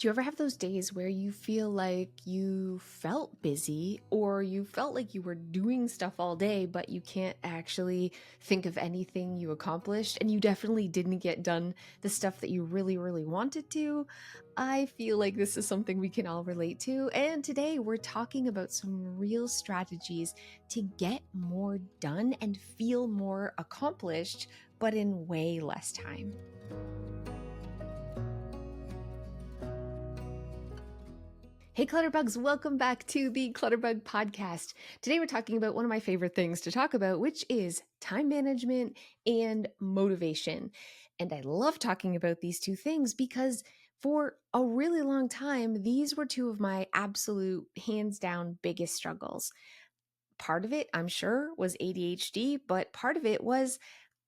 Do you ever have those days where you feel like you felt busy or you felt like you were doing stuff all day, but you can't actually think of anything you accomplished and you definitely didn't get done the stuff that you really, really wanted to? I feel like this is something we can all relate to. And today we're talking about some real strategies to get more done and feel more accomplished, but in way less time. Hey Clutterbugs, welcome back to the Clutterbug podcast. Today we're talking about one of my favorite things to talk about, which is time management and motivation. And I love talking about these two things because for a really long time, these were two of my absolute hands down biggest struggles. Part of it, I'm sure, was ADHD, but part of it was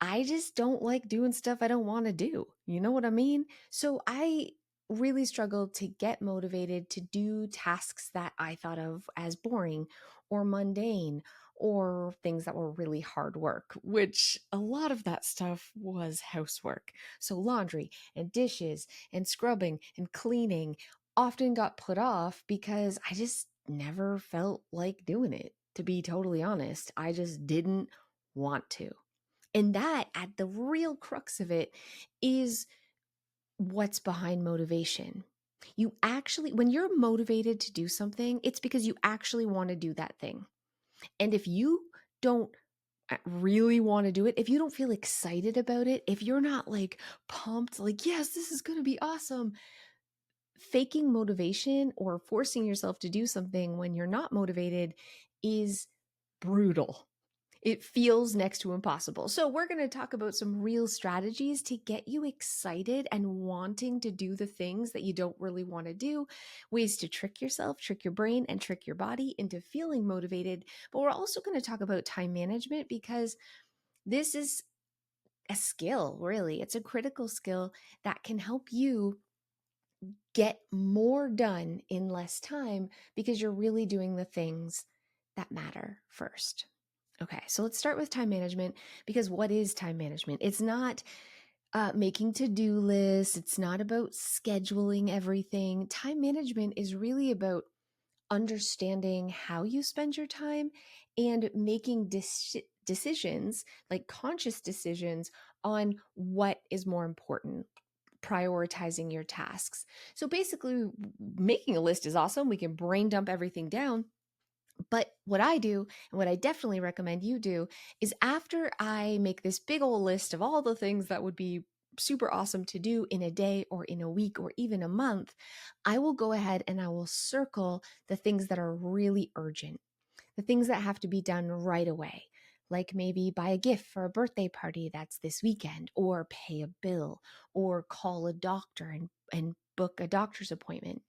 I just don't like doing stuff I don't want to do. You know what I mean? So I really struggled to get motivated to do tasks that I thought of as boring or mundane or things that were really hard work, which a lot of that stuff was housework. So laundry and dishes and scrubbing and cleaning often got put off because I just never felt like doing it. To be totally honest, I just didn't want to. And that, at the real crux of it, is what's behind motivation. You actually, when you're motivated to do something, it's because you actually want to do that thing. And if you don't really want to do it, if you don't feel excited about it, if you're not like pumped, like, yes, this is going to be awesome, faking motivation or forcing yourself to do something when you're not motivated is brutal. It feels next to impossible. So, we're going to talk about some real strategies to get you excited and wanting to do the things that you don't really want to do, ways to trick yourself, trick your brain, and trick your body into feeling motivated. But we're also going to talk about time management because this is a skill, really. It's a critical skill that can help you get more done in less time because you're really doing the things that matter first. Okay, so let's start with time management because what is time management? It's not making to-do lists. It's not about scheduling everything. Time management is really about understanding how you spend your time and making decisions, like conscious decisions on what is more important, prioritizing your tasks. So basically, making a list is awesome. We can brain dump everything down. But what I do, and what I definitely recommend you do, is after I make this big old list of all the things that would be super awesome to do in a day or in a week or even a month, I will go ahead and I will circle the things that are really urgent, the things that have to be done right away. Like maybe buy a gift for a birthday party that's this weekend, or pay a bill, or call a doctor and book a doctor's appointment.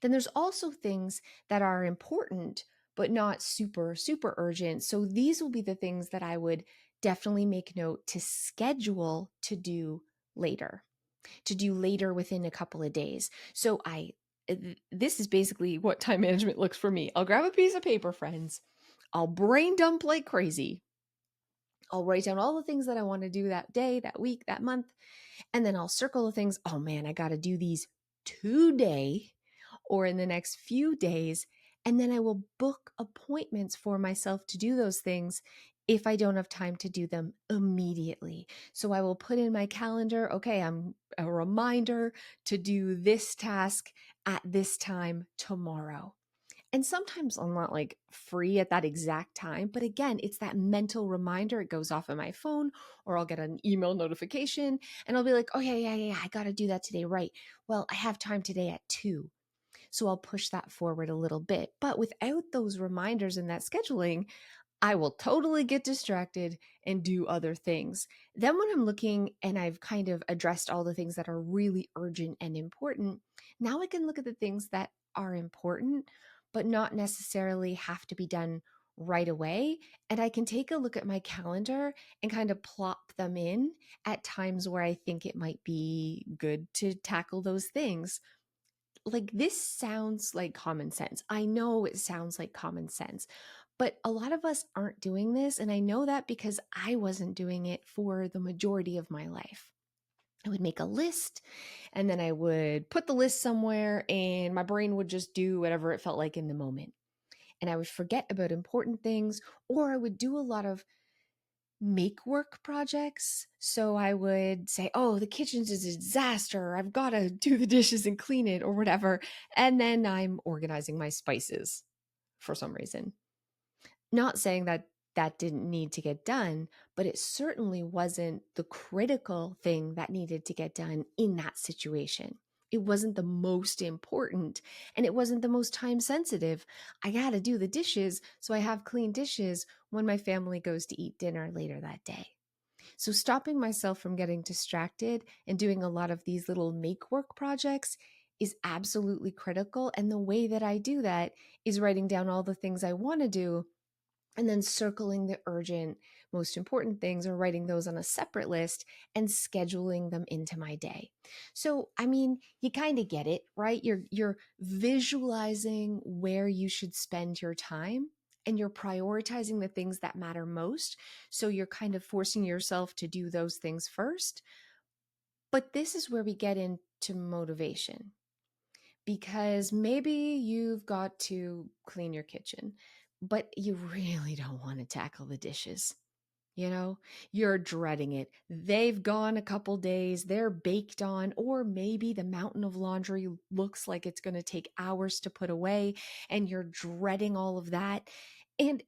Then there's also things that are important, but not super, super urgent. So these will be the things that I would definitely make note to schedule to do later within a couple of days. So this is basically what time management looks for me. I'll grab a piece of paper, friends. I'll brain dump like crazy. I'll write down all the things that I want to do that day, that week, that month, and then I'll circle the things. Oh man, I got to do these today or in the next few days. And then I will book appointments for myself to do those things if I don't have time to do them immediately. So I will put in my calendar, okay, I'm a reminder to do this task at this time tomorrow. And sometimes I'm not like free at that exact time. But again, it's that mental reminder. It goes off on my phone or I'll get an email notification and I'll be like, oh, yeah, I got to do that today. Right. Well, I have time today at 2. So I'll push that forward a little bit. But without those reminders and that scheduling, I will totally get distracted and do other things. Then when I'm looking and I've kind of addressed all the things that are really urgent and important, now I can look at the things that are important, but not necessarily have to be done right away. And I can take a look at my calendar and kind of plop them in at times where I think it might be good to tackle those things. Like, this sounds like common sense. I know it sounds like common sense, but a lot of us aren't doing this. And I know that because I wasn't doing it for the majority of my life. I would make a list and then I would put the list somewhere and my brain would just do whatever it felt like in the moment. And I would forget about important things, or I would do a lot of make work projects. So I would say, oh, the kitchen's a disaster. I've got to do the dishes and clean it or whatever. And then I'm organizing my spices for some reason. Not saying that that didn't need to get done, but it certainly wasn't the critical thing that needed to get done in that situation. It wasn't the most important and it wasn't the most time sensitive. I got to do the dishes so I have clean dishes when my family goes to eat dinner later that day. So, stopping myself from getting distracted and doing a lot of these little make work projects is absolutely critical. And the way that I do that is writing down all the things I want to do and then circling the urgent, most important things or writing those on a separate list and scheduling them into my day. So, I mean, you kind of get it, right? You're visualizing where you should spend your time and you're prioritizing the things that matter most. So you're kind of forcing yourself to do those things first. But this is where we get into motivation because maybe you've got to clean your kitchen, but you really don't want to tackle the dishes. You know, you're dreading it. They've gone a couple days, they're baked on, or maybe the mountain of laundry looks like it's going to take hours to put away, and you're dreading all of that. And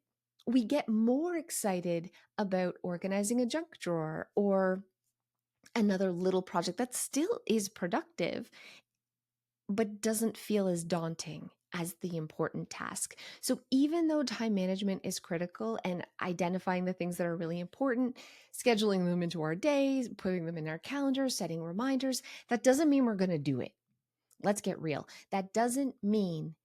we get more excited about organizing a junk drawer or another little project that still is productive but doesn't feel as daunting as the important task. So, even though time management is critical and identifying the things that are really important, scheduling them into our days, putting them in our calendars, setting reminders, that doesn't mean we're going to do it. Let's get real. That doesn't mean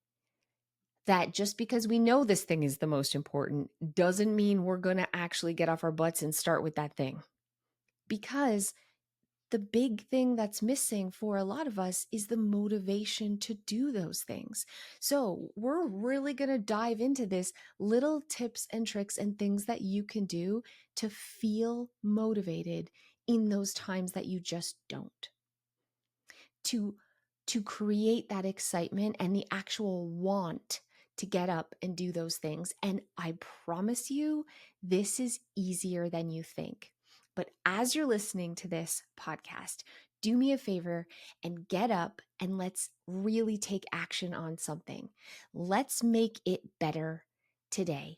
that just because we know this thing is the most important doesn't mean we're going to actually get off our butts and start with that thing. Because the big thing that's missing for a lot of us is the motivation to do those things. So, we're really going to dive into this little tips and tricks and things that you can do to feel motivated in those times that you just don't. To to create that excitement and the actual want to get up and do those things. And I promise you, this is easier than you think. But as you're listening to this podcast, do me a favor and get up and let's really take action on something. Let's make it better today.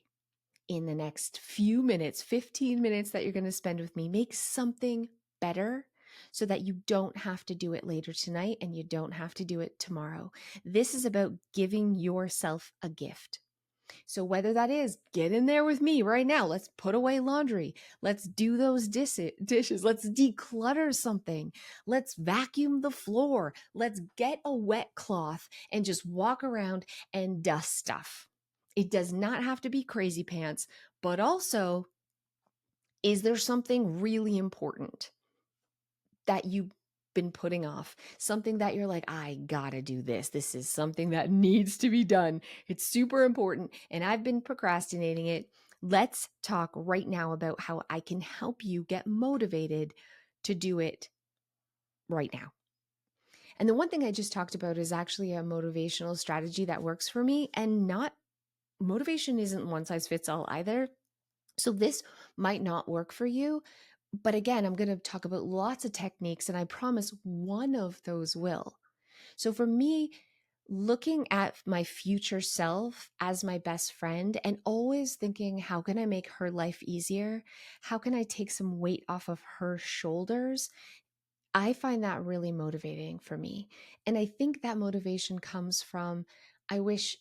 In the next few minutes, 15 minutes that you're going to spend with me, make something better so that you don't have to do it later tonight and you don't have to do it tomorrow. This is about giving yourself a gift. So whether that is get in there with me right now, let's put away laundry, let's do those dishes, let's declutter something, let's vacuum the floor, let's get a wet cloth and just walk around and dust stuff. It does not have to be crazy pants, but also, is there something really important that you've been putting off? Something that you're like, I gotta do this. This is something that needs to be done. It's super important, and I've been procrastinating it. Let's talk right now about how I can help you get motivated to do it right now. And the one thing I just talked about is actually a motivational strategy that works for me, and not motivation isn't one size fits all either. So this might not work for you. But again, I'm going to talk about lots of techniques, and I promise one of those will. So for me, looking at my future self as my best friend and always thinking, how can I make her life easier? How can I take some weight off of her shoulders? I find that really motivating for me. And I think that motivation comes from, I wish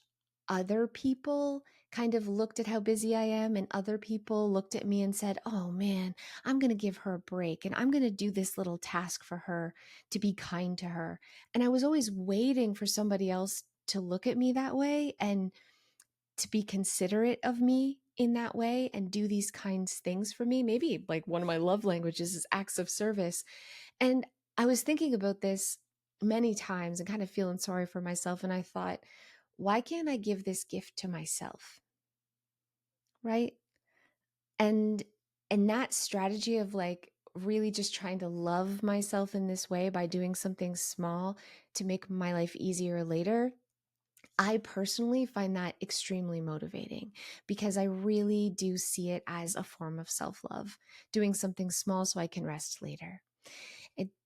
other people kind of looked at how busy I am and other people looked at me and said, oh man, I'm going to give her a break and I'm going to do this little task for her to be kind to her. And I was always waiting for somebody else to look at me that way and to be considerate of me in that way and do these kinds of things for me. Maybe like one of my love languages is acts of service. And I was thinking about this many times and kind of feeling sorry for myself. And I thought, why can't I give this gift to myself? Right. And and that strategy of like really just trying to love myself in this way by doing something small to make my life easier later, I personally find that extremely motivating because I really do see it as a form of self love, doing something small so I can rest later.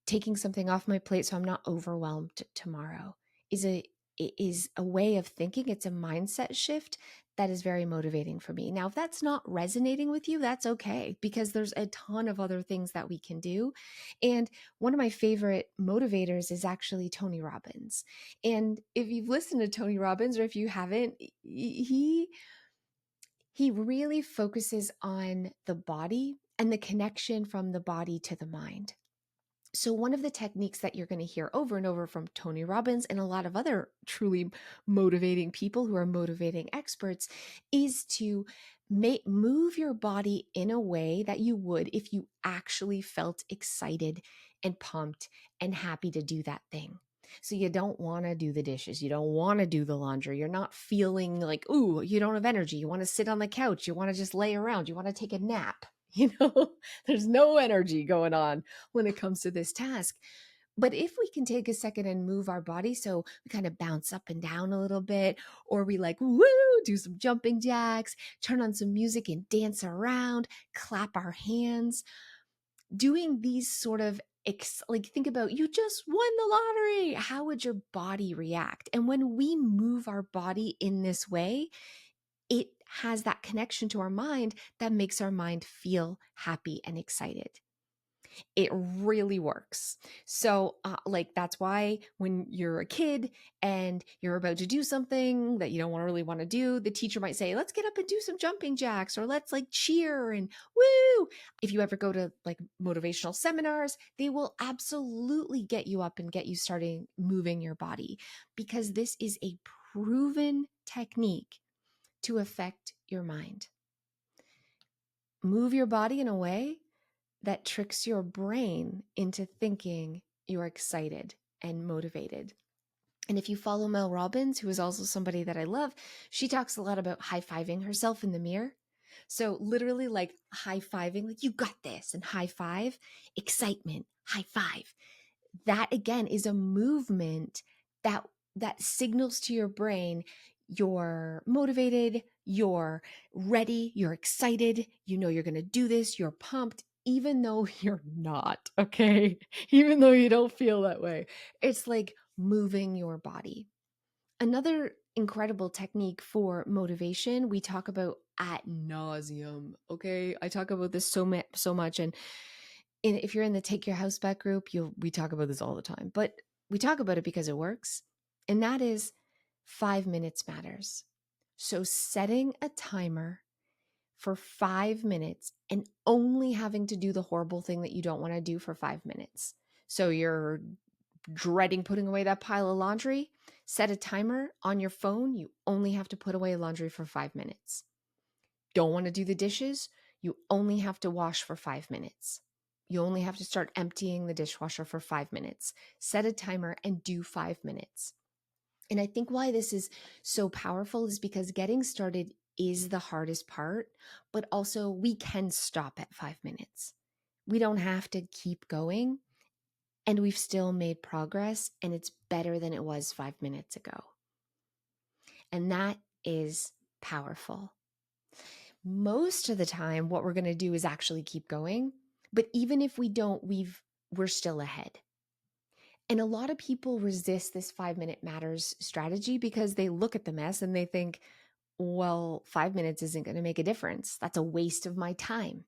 Taking something off my plate so I'm not overwhelmed tomorrow is a way of thinking. It's a mindset shift that is very motivating for me. Now, if that's not resonating with you, that's okay, because there's a ton of other things that we can do. And one of my favorite motivators is actually Tony Robbins. And if you've listened to Tony Robbins, or if you haven't, he really focuses on the body and the connection from the body to the mind. So, one of the techniques that you're going to hear over and over from Tony Robbins and a lot of other truly motivating people who are motivating experts is to move your body in a way that you would if you actually felt excited and pumped and happy to do that thing. So, you don't want to do the dishes. You don't want to do the laundry. You're not feeling like, ooh, you don't have energy. You want to sit on the couch. You want to just lay around. You want to take a nap. There's no energy going on when it comes to this task. But if we can take a second and move our body, so we kind of bounce up and down a little bit, or we like, woo, do some jumping jacks, turn on some music and dance around, clap our hands, doing these sort of like, think about, you just won the lottery. How would your body react? And when we move our body in this way, it has that connection to our mind that makes our mind feel happy and excited. It really works. So, like, that's why when you're a kid and you're about to do something that you don't really want to do, the teacher might say, let's get up and do some jumping jacks, or let's like cheer and woo. If you ever go to like motivational seminars, they will absolutely get you up and get you starting moving your body, because this is a proven technique to affect your mind. Move your body in a way that tricks your brain into thinking you're excited and motivated. And if you follow Mel Robbins, who is also somebody that I love, she talks a lot about high-fiving herself in the mirror. So literally like high-fiving, like, you got this, and high five, excitement, high five. That again is a movement that signals to your brain you're motivated, you're ready, you're excited, you know you're going to do this, you're pumped, even though you're not, okay? Even though you don't feel that way. It's like moving your body. Another incredible technique for motivation we talk about ad nauseum, okay? I talk about this so much, and if you're in the Take Your House Back group, we talk about this all the time, but we talk about it because it works. And that is 5 minutes matters. So setting a timer for 5 minutes and only having to do the horrible thing that you don't want to do for 5 minutes. So you're dreading putting away that pile of laundry, set a timer on your phone. You only have to put away laundry for 5 minutes. Don't want to do the dishes? You only have to wash for 5 minutes. You only have to start emptying the dishwasher for 5 minutes. Set a timer and do 5 minutes. And I think why this is so powerful is because getting started is the hardest part, but also we can stop at 5 minutes. We don't have to keep going, and we've still made progress, and it's better than it was 5 minutes ago. And that is powerful. Most of the time, what we're going to do is actually keep going. But even if we don't, we're still ahead. And a lot of people resist this 5 minute matters strategy because they look at the mess and they think, well, 5 minutes isn't going to make a difference. That's a waste of my time.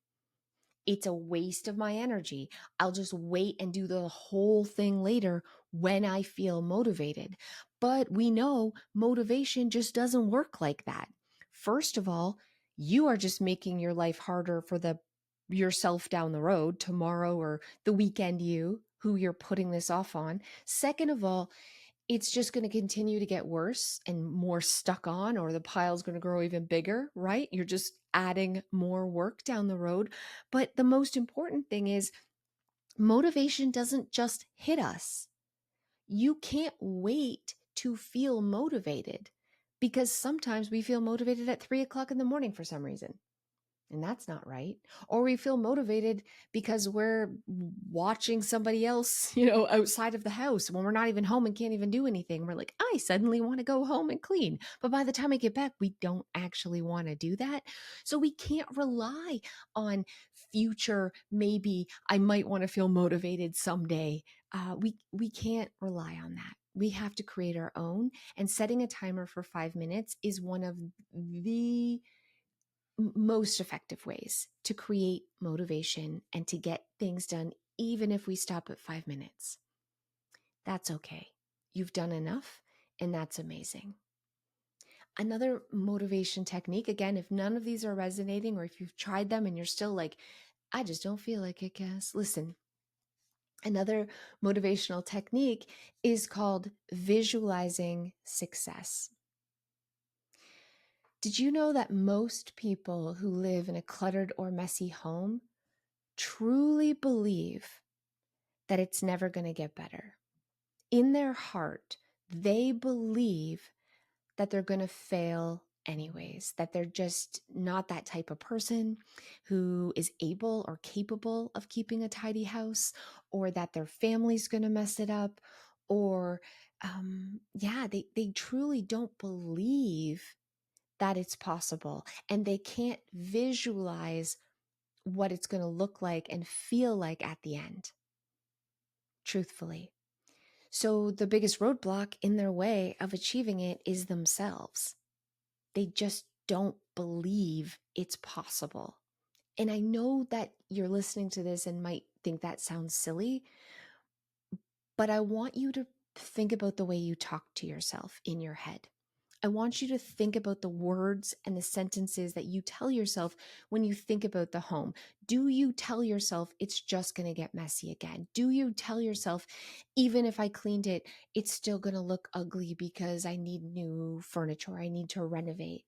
It's a waste of my energy. I'll just wait and do the whole thing later when I feel motivated. But we know motivation just doesn't work like that. First of all, you are just making your life harder for yourself down the road, tomorrow or the weekend, who you're putting this off on. Second of all, it's just going to continue to get worse and more stuck on, or the pile's going to grow even bigger, right? You're just adding more work down the road. But the most important thing is motivation doesn't just hit us. You can't wait to feel motivated, because sometimes we feel motivated at 3 o'clock in the morning for some reason. and that's not right. Or we feel motivated because we're watching somebody else, outside of the house when we're not even home and can't even do anything. We're like, I suddenly want to go home and clean. But by the time I get back, we don't actually want to do that. So we can't rely on future, maybe I might want to feel motivated someday. We can't rely on that. We have to create our own. And setting a timer for 5 minutes is one of the most effective ways to create motivation and to get things done, even if we stop at 5 minutes. That's okay. You've done enough, and that's amazing. Another motivation technique, again, if none of these are resonating, or if you've tried them and you're still like, I just don't feel like it, Cass. Listen, another motivational technique is called visualizing success. Did you know that most people who live in a cluttered or messy home truly believe that it's never going to get better? In their heart, they believe that they're going to fail anyways, that they're just not that type of person who is able or capable of keeping a tidy house, or that their family's going to mess it up, or they truly don't believe that it's possible, and they can't visualize what it's going to look like and feel like at the end, truthfully. So the biggest roadblock in their way of achieving it is themselves. They just don't believe it's possible. And I know that you're listening to this and might think that sounds silly, but I want you to think about the way you talk to yourself in your head. I want you to think about the words and the sentences that you tell yourself when you think about the home. Do you tell yourself it's just going to get messy again? Do you tell yourself, even if I cleaned it, it's still going to look ugly because I need new furniture, I need to renovate?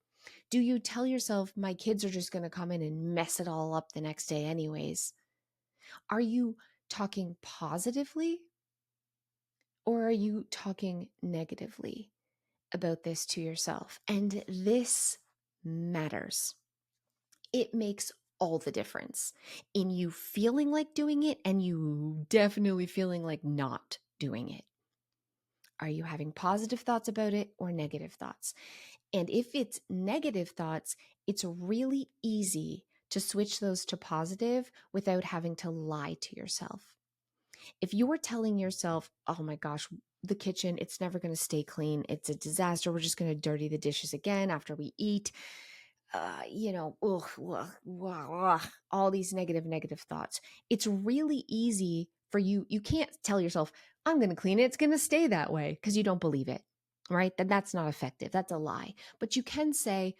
Do you tell yourself my kids are just going to come in and mess it all up the next day anyways? Are you talking positively, or are you talking negatively about this to yourself? And this matters. It makes all the difference in you feeling like doing it and you definitely feeling like not doing it. Are you having positive thoughts about it or negative thoughts? And if it's negative thoughts, it's really easy to switch those to positive without having to lie to yourself. If you're telling yourself, oh my gosh, the kitchen, it's never going to stay clean, it's a disaster, we're just going to dirty the dishes again after we eat, all these negative thoughts. It's really easy for you. You can't tell yourself, I'm going to clean it, it's going to stay that way, because you don't believe it, right? Then that's not effective. That's a lie. But you can say,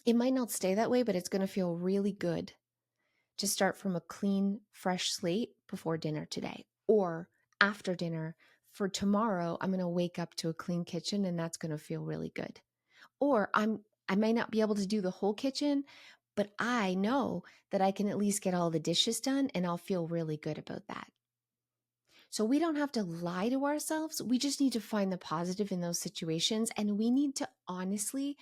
it might not stay that way, but it's going to feel really good to start from a clean, fresh slate before dinner today, or after dinner for tomorrow. I'm going to wake up to a clean kitchen and that's going to feel really good. Or I may not be able to do the whole kitchen, but I know that I can at least get all the dishes done and I'll feel really good about that. So we don't have to lie to ourselves. We just need to find the positive in those situations, and we need to honestly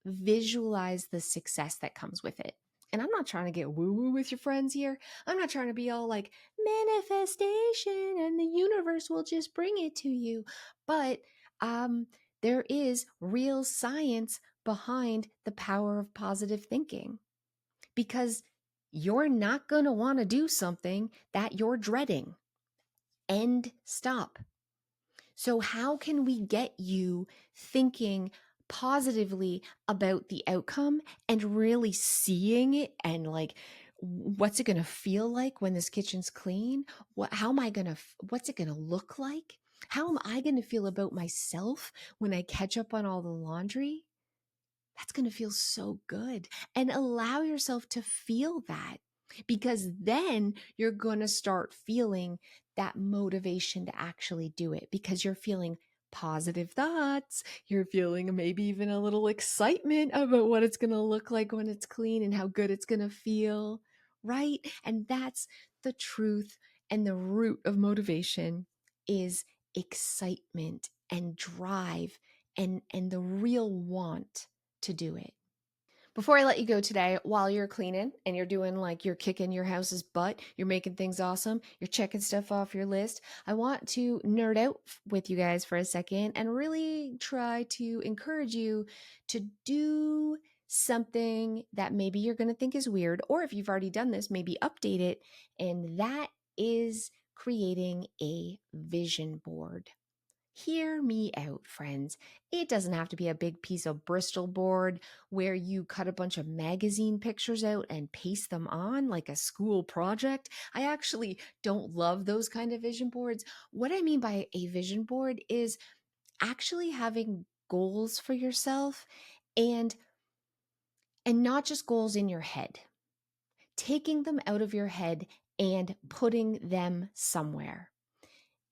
visualize the success that comes with it. And I'm not trying to get woo-woo with your friends here. I'm not trying to be all like manifestation and the universe will just bring it to you. But there is real science behind the power of positive thinking, because you're not going to want to do something that you're dreading. End stop. So how can we get you thinking positively about the outcome and really seeing it, and like, what's it going to feel like when this kitchen's clean? What's it going to look like? How am I going to feel about myself when I catch up on all the laundry? That's going to feel so good. And allow yourself to feel that, because then you're going to start feeling that motivation to actually do it, because you're feeling positive thoughts. You're feeling maybe even a little excitement about what it's going to look like when it's clean and how good it's going to feel, right? And that's the truth, and the root of motivation is excitement and drive and the real want to do it. Before I let you go today, while you're cleaning and you're doing like you're kicking your house's butt, you're making things awesome, you're checking stuff off your list, I want to nerd out with you guys for a second and really try to encourage you to do something that maybe you're going to think is weird, or if you've already done this, maybe update it. And that is creating a vision board. Hear me out, friends. It doesn't have to be a big piece of Bristol board where you cut a bunch of magazine pictures out and paste them on like a school project. I actually don't love those kind of vision boards. What I mean by a vision board is actually having goals for yourself and not just goals in your head. Taking them out of your head and putting them somewhere.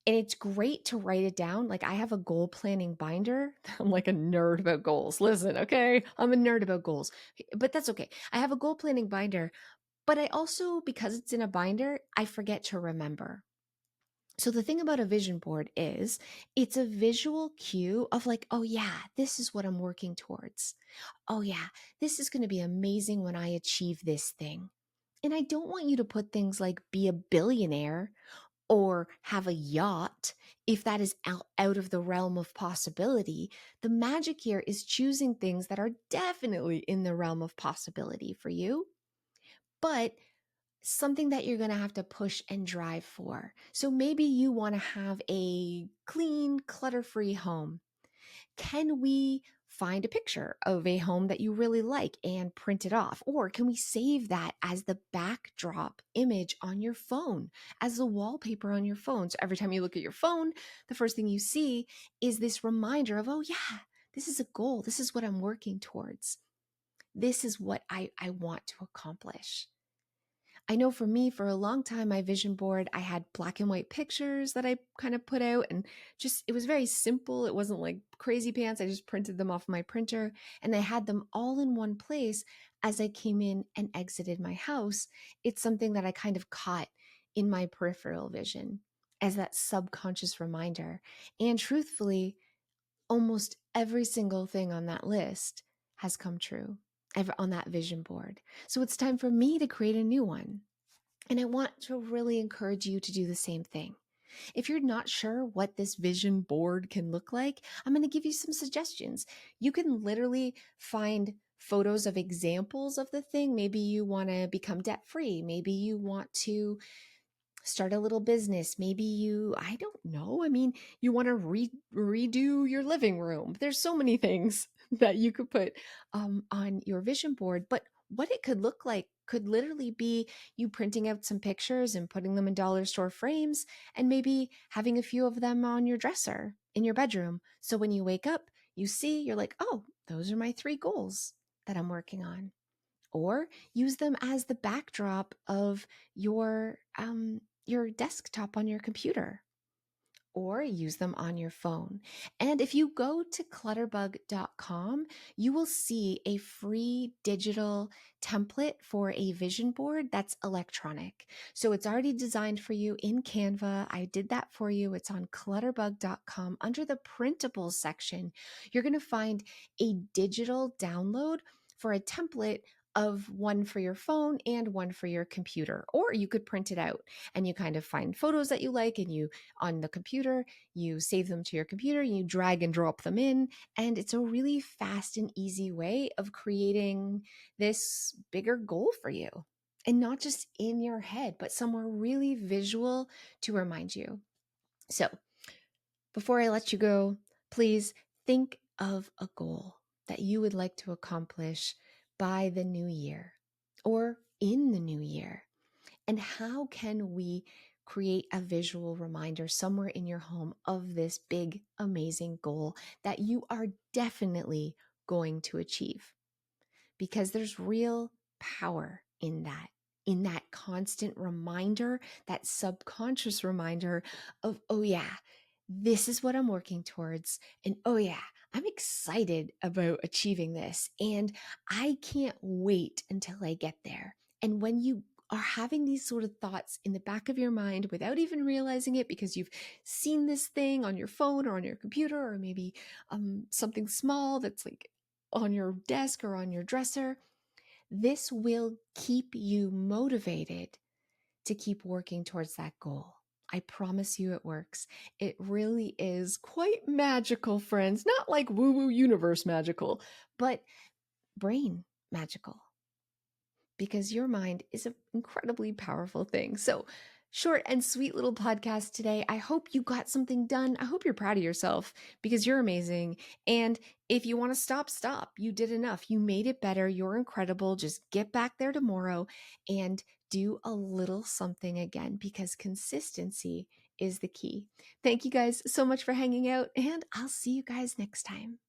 And it's great to write it down. Like I have a goal planning binder. I'm like a nerd about goals. Listen, okay? I'm a nerd about goals, but that's okay. I have a goal planning binder, but I also, because it's in a binder, I forget to remember. So the thing about a vision board is it's a visual cue of like, oh yeah, this is what I'm working towards. Oh yeah, this is going to be amazing when I achieve this thing. And I don't want you to put things like be a billionaire or have a yacht if that is out of the realm of possibility. The magic here is choosing things that are definitely in the realm of possibility for you, but something that you're going to have to push and drive for. So maybe you want to have a clean, clutter-free home. Can we find a picture of a home that you really like and print it off? Or can we save that as the backdrop image on your phone, as the wallpaper on your phone? So every time you look at your phone, the first thing you see is this reminder of, oh, yeah, this is a goal. This is what I'm working towards. This is what I want to accomplish. I know for me, for a long time, my vision board, I had black and white pictures that I kind of put out, and just, it was very simple. It wasn't like crazy pants. I just printed them off my printer and I had them all in one place as I came in and exited my house. It's something that I kind of caught in my peripheral vision as that subconscious reminder. And truthfully, almost every single thing on that list has come true on that vision board. So it's time for me to create a new one. And I want to really encourage you to do the same thing. If you're not sure what this vision board can look like, I'm going to give you some suggestions. You can literally find photos of examples of the thing. Maybe you want to become debt free. Maybe you want to start a little business. Maybe you, I don't know. I mean, you want to redo your living room. There's so many things that you could put on your vision board, but what it could look like could literally be you printing out some pictures and putting them in dollar store frames and maybe having a few of them on your dresser in your bedroom. So when you wake up, you see, you're like, oh, those are my 3 goals that I'm working on. Or use them as the backdrop of your desktop on your computer, or use them on your phone. And if you go to clutterbug.com, you will see a free digital template for a vision board that's electronic. So it's already designed for you in Canva. I did that for you. It's on clutterbug.com. Under the printables section, you're going to find a digital download for a template of one for your phone and one for your computer. Or you could print it out and you kind of find photos that you like, and you, on the computer, you save them to your computer, you drag and drop them in, and it's a really fast and easy way of creating this bigger goal for you. And not just in your head, but somewhere really visual to remind you. So before I let you go, please think of a goal that you would like to accomplish by the new year or in the new year. And how can we create a visual reminder somewhere in your home of this big, amazing goal that you are definitely going to achieve? Because there's real power in that constant reminder, that subconscious reminder of, oh yeah, this is what I'm working towards. And oh yeah, I'm excited about achieving this. And I can't wait until I get there. And when you are having these sort of thoughts in the back of your mind without even realizing it, because you've seen this thing on your phone or on your computer, or maybe something small that's like on your desk or on your dresser, This will keep you motivated to keep working towards that goal. I promise you it works. It really is quite magical, friends. Not like woo-woo universe magical, but brain magical, because your mind is an incredibly powerful thing. So, short and sweet little podcast today. I hope you got something done. I hope you're proud of yourself because you're amazing. And if you want to stop, stop. You did enough. You made it better. You're incredible. Just get back there tomorrow and do a little something again, because consistency is the key. Thank you guys so much for hanging out, and I'll see you guys next time.